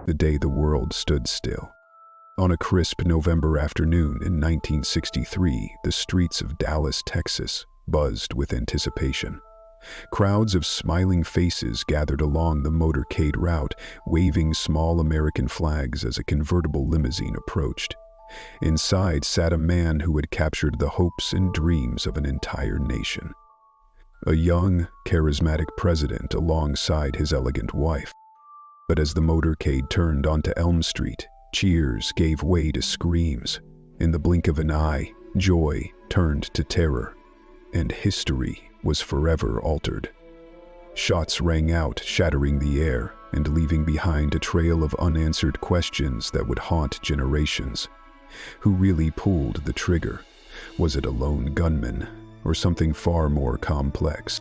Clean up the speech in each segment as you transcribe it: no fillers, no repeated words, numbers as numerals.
the day the world stood still. On a crisp November afternoon in 1963, the streets of Dallas, Texas, buzzed with anticipation. Crowds of smiling faces gathered along the motorcade route, waving small American flags as a convertible limousine approached. Inside sat a man who had captured the hopes and dreams of an entire nation. A young, charismatic president alongside his elegant wife. But as the motorcade turned onto Elm Street, cheers gave way to screams. In the blink of an eye, joy turned to terror, and history was forever altered. Shots rang out, shattering the air and leaving behind a trail of unanswered questions that would haunt generations. Who really pulled the trigger? Was it a lone gunman, or something far more complex?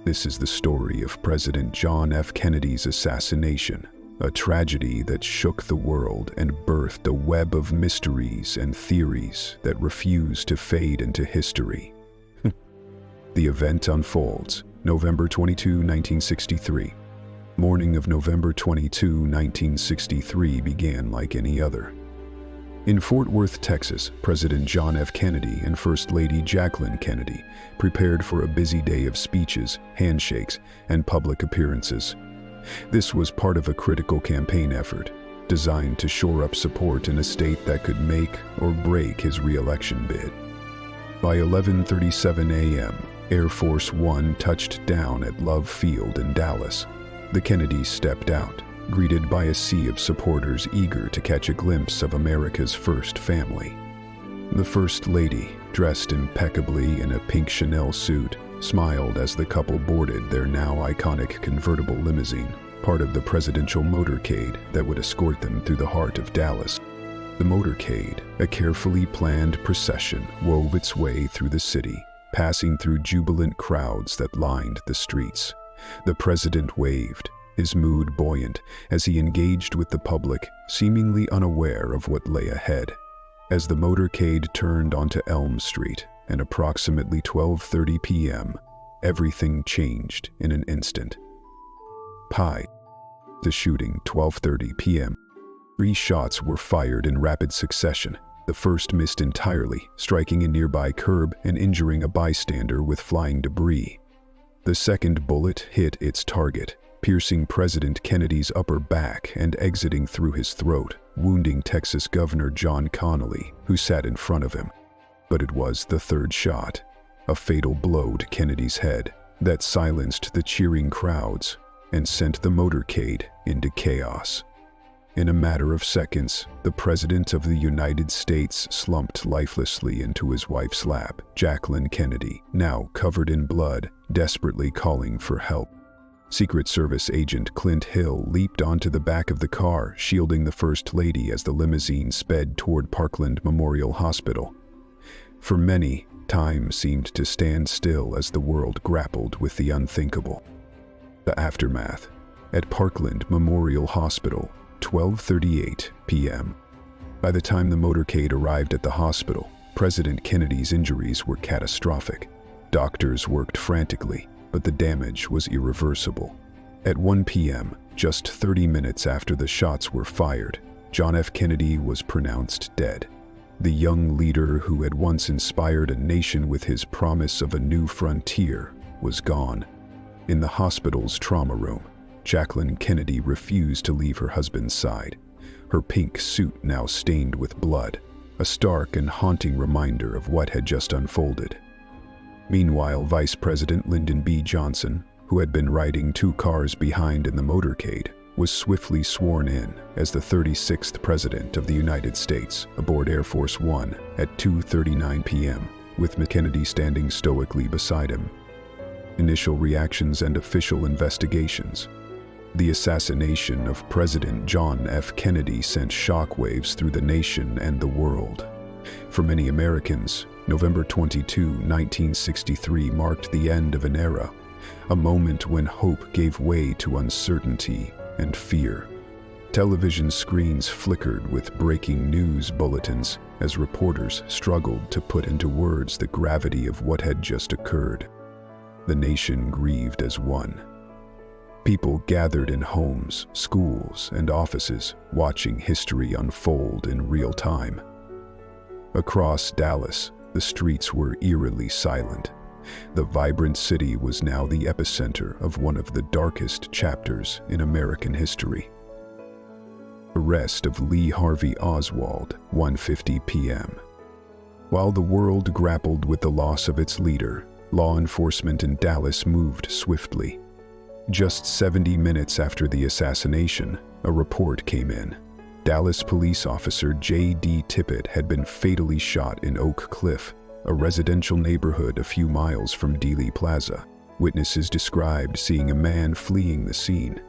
This is the story of President John F. Kennedy's assassination, a tragedy that shook the world and birthed a web of mysteries and theories that refuse to fade into history. The event unfolds November 22, 1963. Morning of November 22, 1963 began like any other. In Fort Worth, Texas, President John F. Kennedy and First Lady Jacqueline Kennedy prepared for a busy day of speeches, handshakes, and public appearances. This was part of a critical campaign effort designed to shore up support in a state that could make or break his re-election bid. By 11:37 a.m., Air Force One touched down at Love Field in Dallas. The Kennedys stepped out, greeted by a sea of supporters eager to catch a glimpse of America's first family. The First Lady, dressed impeccably in a pink Chanel suit, smiled as the couple boarded their now iconic convertible limousine, part of the presidential motorcade that would escort them through the heart of Dallas. The motorcade, a carefully planned procession, wove its way through the city, passing through jubilant crowds that lined the streets. The president waved, his mood buoyant as he engaged with the public, seemingly unaware of what lay ahead. As the motorcade turned onto Elm Street at approximately 12:30 p.m., everything changed in an instant. The shooting, 12:30 p.m. 3 shots were fired in rapid succession. The first missed entirely, striking a nearby curb and injuring a bystander with flying debris. The second bullet hit its target, piercing President Kennedy's upper back and exiting through his throat, wounding Texas Governor John Connally, who sat in front of him. But it was the third shot, a fatal blow to Kennedy's head, that silenced the cheering crowds and sent the motorcade into chaos. In a matter of seconds, the President of the United States slumped lifelessly into his wife's lap, Jacqueline Kennedy, now covered in blood, desperately calling for help. Secret Service agent Clint Hill leaped onto the back of the car, shielding the First Lady as the limousine sped toward Parkland Memorial Hospital. For many, time seemed to stand still as the world grappled with the unthinkable. The aftermath. At Parkland Memorial Hospital, 12:38 p.m. By the time the motorcade arrived at the hospital, President Kennedy's injuries were catastrophic. Doctors worked frantically, but the damage was irreversible. At 1 p.m., just 30 minutes after the shots were fired, John F. Kennedy was pronounced dead. The young leader who had once inspired a nation with his promise of a new frontier was gone. In the hospital's trauma room, Jacqueline Kennedy refused to leave her husband's side, her pink suit now stained with blood, a stark and haunting reminder of what had just unfolded. Meanwhile, Vice President Lyndon B. Johnson, who had been riding 2 cars behind in the motorcade, was swiftly sworn in as the 36th President of the United States aboard Air Force One at 2:39 p.m., with Kennedy standing stoically beside him. Initial reactions and official investigations. The assassination of President John F. Kennedy sent shockwaves through the nation and the world. For many Americans, November 22, 1963 marked the end of an era, a moment when hope gave way to uncertainty and fear. Television screens flickered with breaking news bulletins as reporters struggled to put into words the gravity of what had just occurred. The nation grieved as one. People gathered in homes, schools, and offices, watching history unfold in real time. Across Dallas, the streets were eerily silent. The vibrant city was now the epicenter of one of the darkest chapters in American history. Arrest of Lee Harvey Oswald, 1:50 p.m. While the world grappled with the loss of its leader, law enforcement in Dallas moved swiftly. Just 70 minutes after the assassination, a report came in. Dallas police officer J.D. Tippit had been fatally shot in Oak Cliff, a residential neighborhood a few miles from Dealey Plaza. Witnesses described seeing a man fleeing the scene.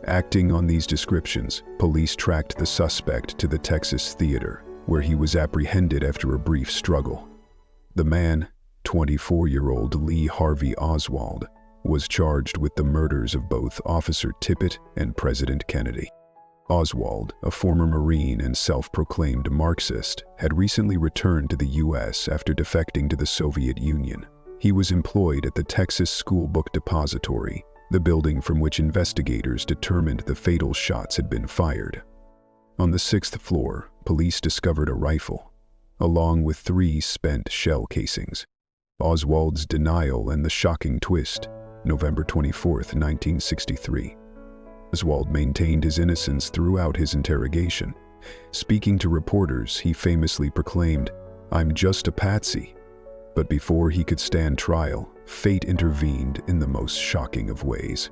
Acting on these descriptions, police tracked the suspect to the Texas Theater, where he was apprehended after a brief struggle. The man, 24-year-old Lee Harvey Oswald, was charged with the murders of both Officer Tippit and President Kennedy. Oswald, a former Marine and self-proclaimed Marxist, had recently returned to the U.S. after defecting to the Soviet Union. He was employed at the Texas School Book Depository, the building from which investigators determined the fatal shots had been fired. On the 6th floor, police discovered a rifle, along with 3 spent shell casings. Oswald's denial and the shocking twist, November 24, 1963. Oswald maintained his innocence throughout his interrogation. Speaking to reporters, he famously proclaimed, "I'm just a patsy." But before he could stand trial, fate intervened in the most shocking of ways.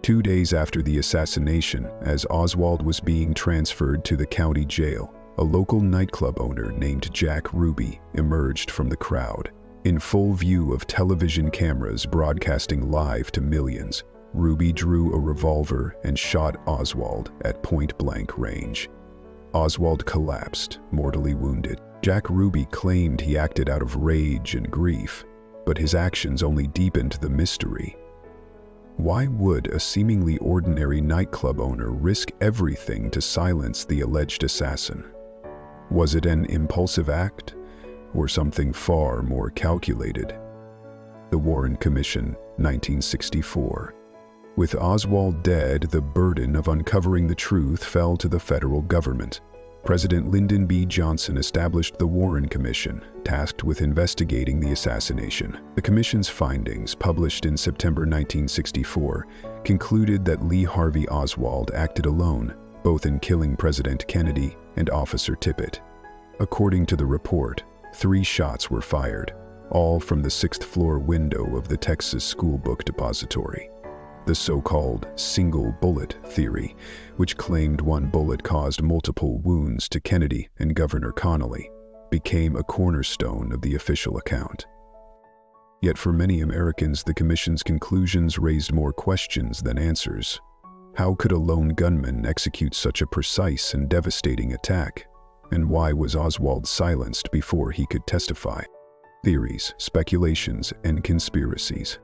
2 days after the assassination, as Oswald was being transferred to the county jail, a local nightclub owner named Jack Ruby emerged from the crowd. In full view of television cameras broadcasting live to millions, Ruby drew a revolver and shot Oswald at point-blank range. Oswald collapsed, mortally wounded. Jack Ruby claimed he acted out of rage and grief, but his actions only deepened the mystery. Why would a seemingly ordinary nightclub owner risk everything to silence the alleged assassin? Was it an impulsive act, or something far more calculated? The Warren Commission, 1964. With Oswald dead, the burden of uncovering the truth fell to the federal government. President Lyndon B. Johnson established the Warren Commission, tasked with investigating the assassination. The commission's findings, published in September 1964, concluded that Lee Harvey Oswald acted alone, both in killing President Kennedy and Officer Tippit. According to the report, 3 shots were fired, all from the 6th-floor window of the Texas School Book Depository. The so-called single bullet theory, which claimed one bullet caused multiple wounds to Kennedy and Governor Connally, became a cornerstone of the official account. Yet for many Americans, the commission's conclusions raised more questions than answers. How could a lone gunman execute such a precise and devastating attack? And why was Oswald silenced before he could testify? Theories, speculations, and conspiracies.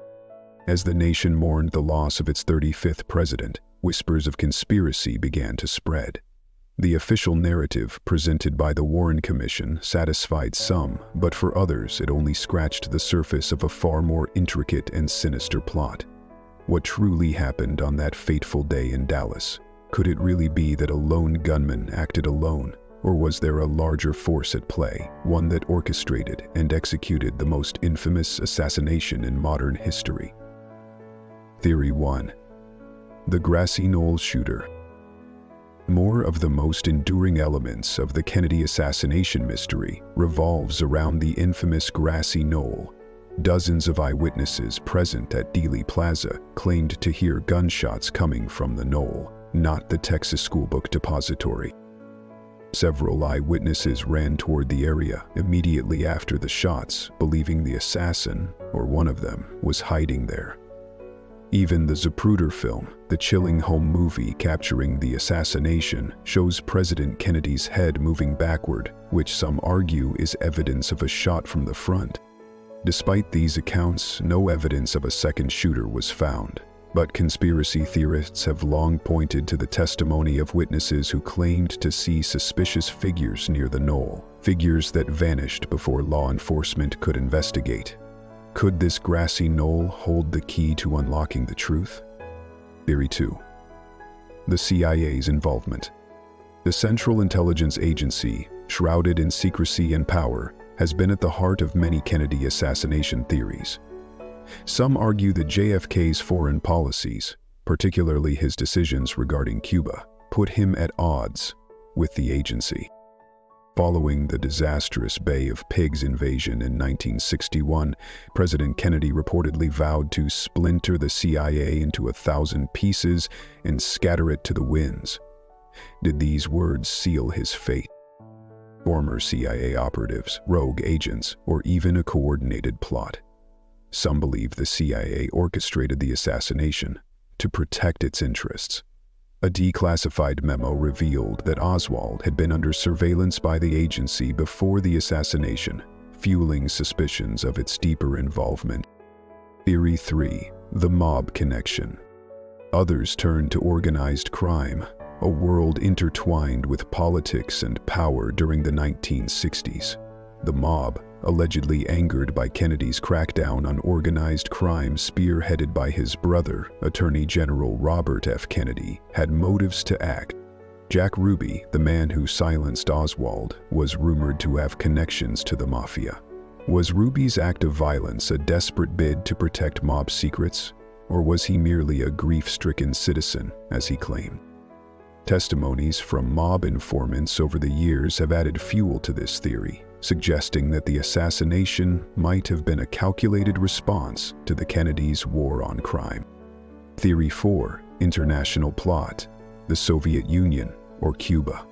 As the nation mourned the loss of its 35th president, whispers of conspiracy began to spread. The official narrative presented by the Warren Commission satisfied some, but for others it only scratched the surface of a far more intricate and sinister plot. What truly happened on that fateful day in Dallas? Could it really be that a lone gunman acted alone? Or was there a larger force at play, one that orchestrated and executed the most infamous assassination in modern history? Theory 1. The Grassy Knoll Shooter. More of the most enduring elements of the Kennedy assassination mystery revolves around the infamous Grassy Knoll. Dozens of eyewitnesses present at Dealey Plaza claimed to hear gunshots coming from the knoll, not the Texas School Book Depository. Several eyewitnesses ran toward the area immediately after the shots, believing the assassin, or one of them, was hiding there. Even the Zapruder film, the chilling home movie capturing the assassination, shows President Kennedy's head moving backward, which some argue is evidence of a shot from the front. Despite these accounts, no evidence of a second shooter was found. But conspiracy theorists have long pointed to the testimony of witnesses who claimed to see suspicious figures near the knoll, figures that vanished before law enforcement could investigate. Could this grassy knoll hold the key to unlocking the truth? Theory 2. The CIA's involvement. The Central Intelligence Agency, shrouded in secrecy and power, has been at the heart of many Kennedy assassination theories. Some argue that JFK's foreign policies, particularly his decisions regarding Cuba, put him at odds with the agency. Following the disastrous Bay of Pigs invasion in 1961, President Kennedy reportedly vowed to splinter the CIA into 1,000 pieces and scatter it to the winds. Did these words seal his fate? Former CIA operatives, rogue agents, or even a coordinated plot? Some believe the CIA orchestrated the assassination to protect its interests. A declassified memo revealed that Oswald had been under surveillance by the agency before the assassination, fueling suspicions of its deeper involvement. Theory 3. The mob connection. Others turn to organized crime, a world intertwined with politics and power during the 1960s. The mob, allegedly angered by Kennedy's crackdown on organized crime spearheaded by his brother, Attorney General Robert F. Kennedy, had motives to act. Jack Ruby, the man who silenced Oswald, was rumored to have connections to the mafia. Was Ruby's act of violence a desperate bid to protect mob secrets, or was he merely a grief-stricken citizen, as he claimed? Testimonies from mob informants over the years have added fuel to this theory, suggesting that the assassination might have been a calculated response to the Kennedys' war on crime. Theory 4. International plot. The Soviet Union or Cuba.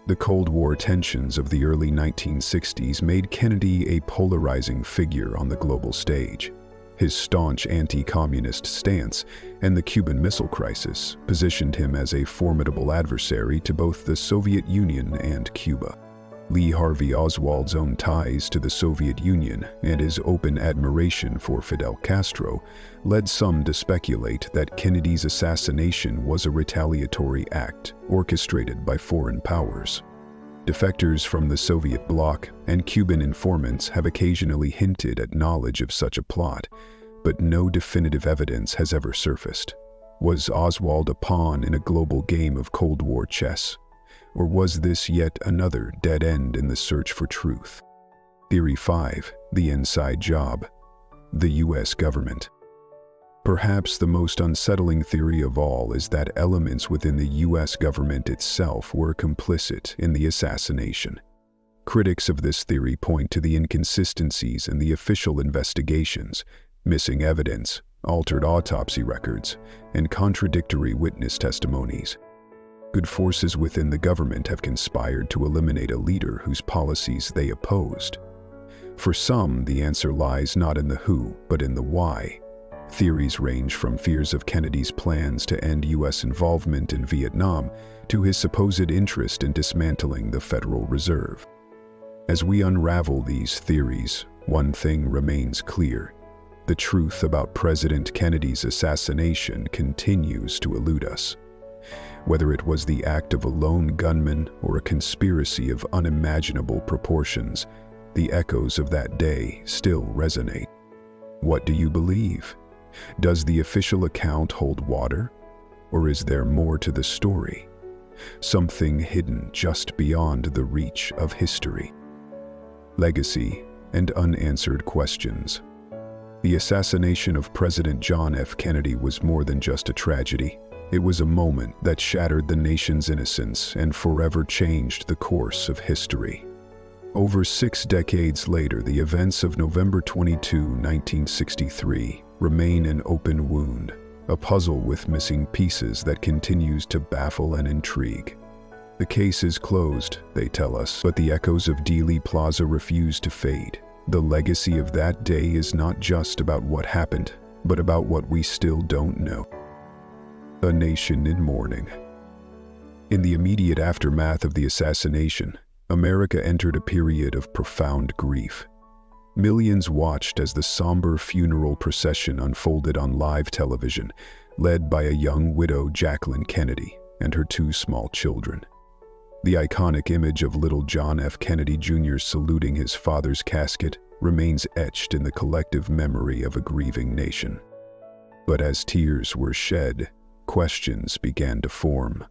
The Cold War tensions of the early 1960s made Kennedy a polarizing figure on the global stage. His staunch anti-communist stance and the Cuban Missile Crisis positioned him as a formidable adversary to both the Soviet Union and Cuba. Lee Harvey Oswald's own ties to the Soviet Union and his open admiration for Fidel Castro led some to speculate that Kennedy's assassination was a retaliatory act orchestrated by foreign powers. Defectors from the Soviet bloc and Cuban informants have occasionally hinted at knowledge of such a plot, but no definitive evidence has ever surfaced. Was Oswald a pawn in a global game of Cold War chess? Or was this yet another dead end in the search for truth? Theory 5. The inside job. The U.S. government. Perhaps the most unsettling theory of all is that elements within the U.S. government itself were complicit in the assassination. Critics of this theory point to the inconsistencies in the official investigations, missing evidence, altered autopsy records, and contradictory witness testimonies. Good forces within the government have conspired to eliminate a leader whose policies they opposed. For some, the answer lies not in the who, but in the why. Theories range from fears of Kennedy's plans to end U.S. involvement in Vietnam to his supposed interest in dismantling the Federal Reserve. As we unravel these theories, one thing remains clear. The truth about President Kennedy's assassination continues to elude us. Whether it was the act of a lone gunman or a conspiracy of unimaginable proportions, the echoes of that day still resonate. What do you believe? Does the official account hold water? Or is there more to the story? Something hidden just beyond the reach of history. Legacy and unanswered questions. The assassination of President John F. Kennedy was more than just a tragedy. It was a moment that shattered the nation's innocence and forever changed the course of history. Over 6 decades later, the events of November 22, 1963, remain an open wound, a puzzle with missing pieces that continues to baffle and intrigue. The case is closed, they tell us, but the echoes of Dealey Plaza refuse to fade. The legacy of that day is not just about what happened, but about what we still don't know. A nation in mourning. In the immediate aftermath of the assassination, America entered a period of profound grief. Millions watched as the somber funeral procession unfolded on live television, led by a young widow, Jacqueline Kennedy, and her 2 small children. The iconic image of little John F. Kennedy Jr. saluting his father's casket remains etched in the collective memory of a grieving nation. But as tears were shed, questions began to form.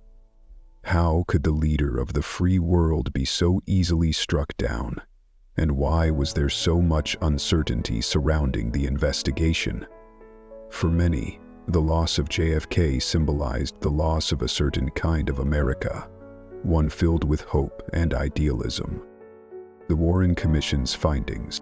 How could the leader of the free world be so easily struck down? And why was there so much uncertainty surrounding the investigation? For many, the loss of JFK symbolized the loss of a certain kind of America, one filled with hope and idealism. The Warren Commission's findings.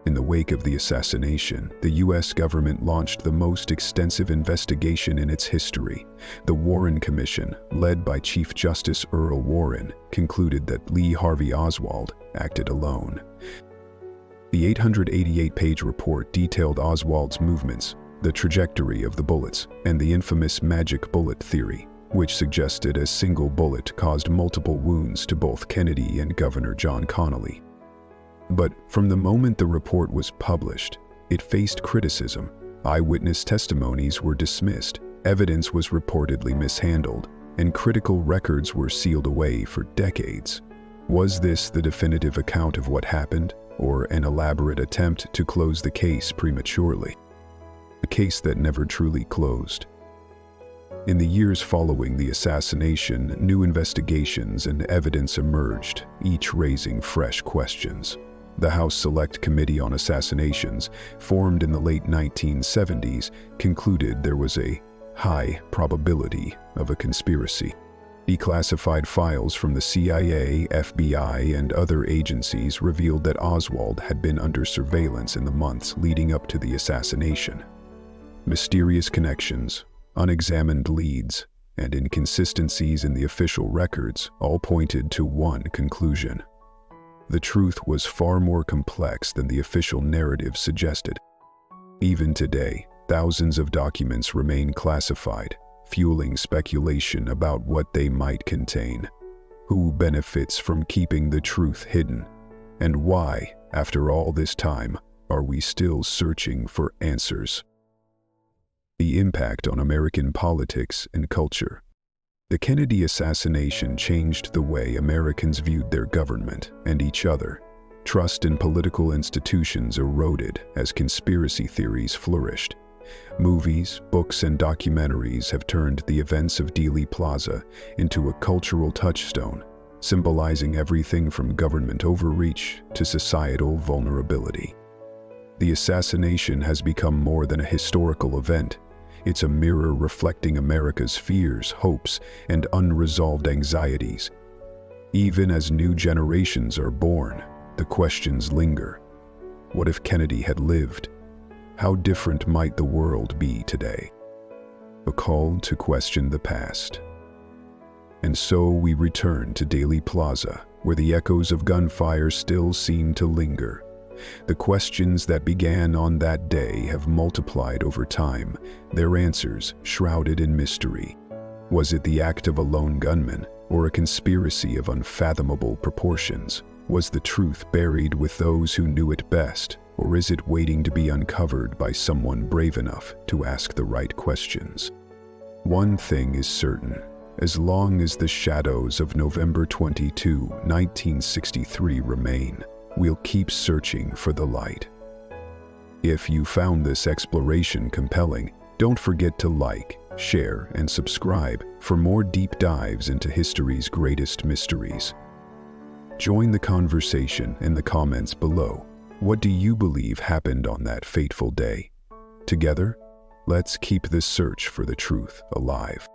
In the wake of the assassination, the U.S. government launched the most extensive investigation in its history. The Warren Commission, led by Chief Justice Earl Warren, concluded that Lee Harvey Oswald acted alone. The 888-page report detailed Oswald's movements, the trajectory of the bullets, and the infamous magic bullet theory, which suggested a single bullet caused multiple wounds to both Kennedy and Governor John Connally. But from the moment the report was published, it faced criticism. Eyewitness testimonies were dismissed, evidence was reportedly mishandled, and critical records were sealed away for decades. Was this the definitive account of what happened, or an elaborate attempt to close the case prematurely? A case that never truly closed. In the years following the assassination, new investigations and evidence emerged, each raising fresh questions. The House Select Committee on Assassinations, formed in the late 1970s, concluded there was a high probability of a conspiracy. Declassified files from the CIA, FBI, and other agencies revealed that Oswald had been under surveillance in the months leading up to the assassination. Mysterious connections, unexamined leads, and inconsistencies in the official records all pointed to one conclusion. The truth was far more complex than the official narrative suggested. Even today, thousands of documents remain classified, fueling speculation about what they might contain. Who benefits from keeping the truth hidden? And why, after all this time, are we still searching for answers? The impact on American politics and culture. The Kennedy assassination changed the way Americans viewed their government and each other. Trust in political institutions eroded as conspiracy theories flourished. Movies, books, and documentaries have turned the events of Dealey Plaza into a cultural touchstone, symbolizing everything from government overreach to societal vulnerability. The assassination has become more than a historical event. It's a mirror reflecting America's fears, hopes, and unresolved anxieties. Even as new generations are born, the questions linger. What if Kennedy had lived? How different might the world be today? A call to question the past. And so we return to Dealey Plaza, where the echoes of gunfire still seem to linger. The questions that began on that day have multiplied over time, their answers shrouded in mystery. Was it the act of a lone gunman, or a conspiracy of unfathomable proportions? Was the truth buried with those who knew it best, or is it waiting to be uncovered by someone brave enough to ask the right questions? One thing is certain. As long as the shadows of November 22, 1963 remain, we'll keep searching for the light. If you found this exploration compelling, don't forget to like, share, and subscribe for more deep dives into history's greatest mysteries. Join the conversation in the comments below. What do you believe happened on that fateful day? Together, let's keep this search for the truth alive.